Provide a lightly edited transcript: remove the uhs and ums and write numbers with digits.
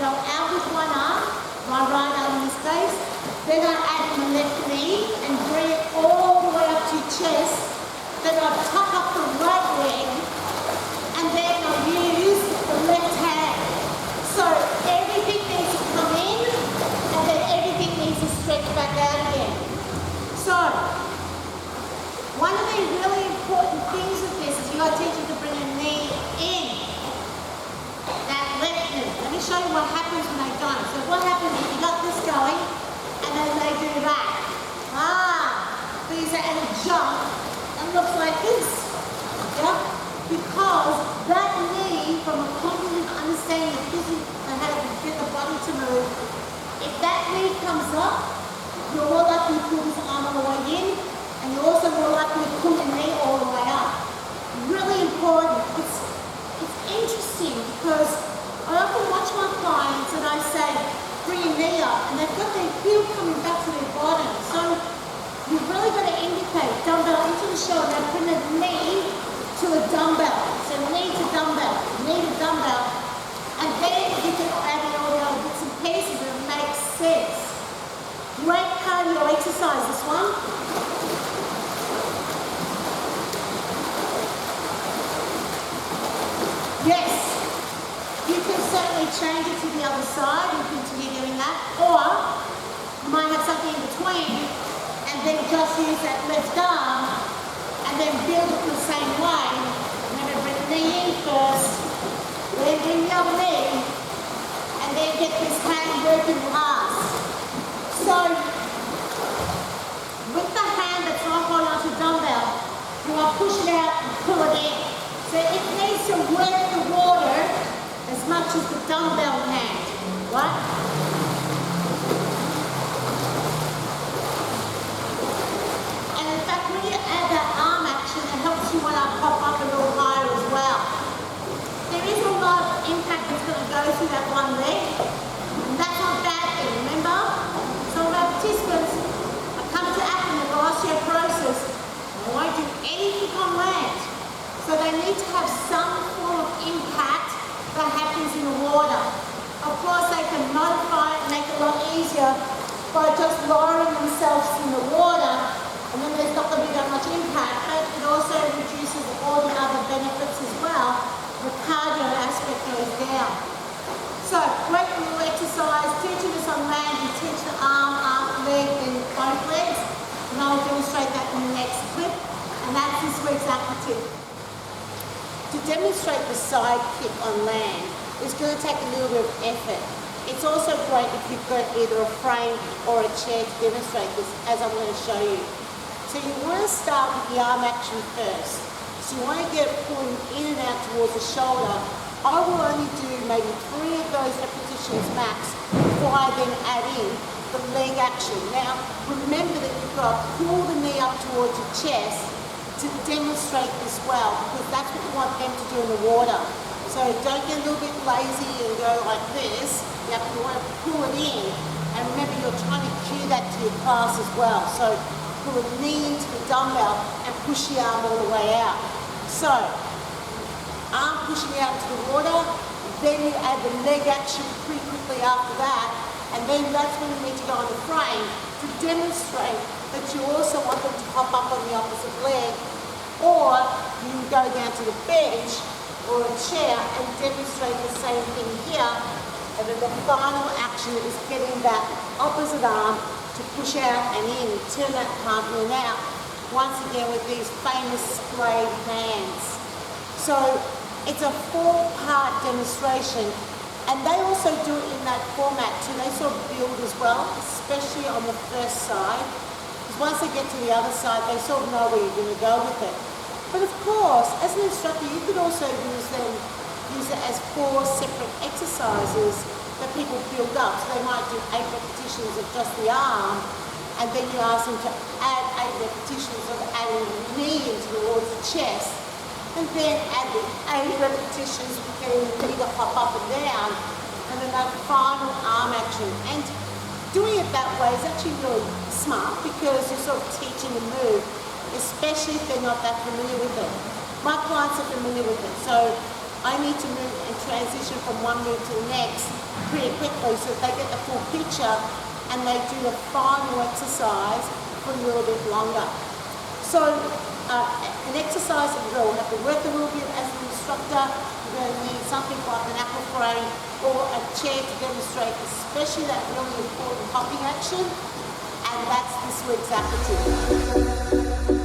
go out with one arm, my right arm in this case. Then I add my left knee and bring it all the way up to your chest. Then I tuck up the right leg, and then I use the left hand. So everything needs to come in, and then everything needs to stretch back out again. So one of the really important things with this is you got to teach you to bring a knee in. That left knee. Let me show you what happens when they don't. So what happens is you got this going, and then they do that. These are at a jump and looks like this. Yeah? Because that knee, from a cognitive understanding of physics and how to get the body to move, if that knee comes up, you're more likely to pull this arm all the way in, and you're also more likely to pull your knee all the way up. Really important. It's interesting because I often watch my clients and I say, bring your knee up, and they've got their heel coming back to their bottom. So you've really got to indicate dumbbell into the shoulder, now bring the knee to a dumbbell. So knee to dumbbell, and then you can add in all the other bits and pieces and it makes sense. Great cardio exercise, this one. Yes, you can certainly change it to the other side and continue doing that, or you might have something in between and then just use that left arm and then build it the same way. Remember, bring the knee in first, then bring the other knee, and then get this hand working last. So, with the hand that's not holding onto the dumbbell, you want to push it out and pull it in. So it needs to work the water as much as the dumbbell hand, right? And in fact, when you add that arm action, it helps you want to pop up a little higher as well. There is a lot of impact that's going to go through that one leg, and that's not a bad thing, remember? Some of our participants come to Aqua with osteoporosis, they won't do anything on land. So they need to have some form of impact that happens in the water. Of course, they can modify it and make it a lot easier by just lowering themselves in the water, and then there's not going to be that much impact, but it also reduces all the other benefits as well. The cardio aspect goes down. So, great little exercise. Teaching this on land, you teach the arm, leg, and both legs, and I'll demonstrate that in the next clip, and that's this week's Aqua tip. To demonstrate the side kick on land is going to take a little bit of effort. It's also great if you've got either a frame or a chair to demonstrate this, as I'm going to show you. So you want to start with the arm action first. So you want to get it pulling in and out towards the shoulder. I will only do maybe 3 of those repetitions max before I then add in the leg action. Now, remember that you've got to pull the knee up towards your chest to demonstrate this well, because that's what you want them to do in the water. So don't get a little bit lazy and go like this. You want to pull it in, and remember you're trying to cue that to your class as well. So pull the knee into the dumbbell and push the arm all the way out. So arm pushing out into the water, then you add the leg action pretty quickly after that, and then that's when you need to go on the frame to demonstrate that you also want them to hop up on the opposite leg, or you can go down to the bench or a chair and demonstrate the same thing here, and then the final action is getting that opposite arm to push out and in, turn that palm in and out, once again with these famous splayed hands. So it's a 4-part demonstration, and they also do it in that format too. They sort of build as well, especially on the first side. Once they get to the other side, they sort of know where you're going to go with it. But of course, as an instructor, you could also use it as 4 separate exercises that people build up. So they might do 8 repetitions of just the arm, and then you ask them to add 8 repetitions of adding the knee into towards the chest, and then add the 8 repetitions of getting the knee to hop up and down, and then that final arm action. And doing it that way is actually really smart, because you're sort of teaching a move, especially if they're not that familiar with it. My clients are familiar with it, so I need to move and transition from one move to the next pretty quickly so that they get the full picture and they do the final exercise for a little bit longer. So an exercise that you're going to have to work a little bit as an instructor. You're going to need something like an Aqua frame or a chair to demonstrate, especially that really important hopping action. And that's this week's activity.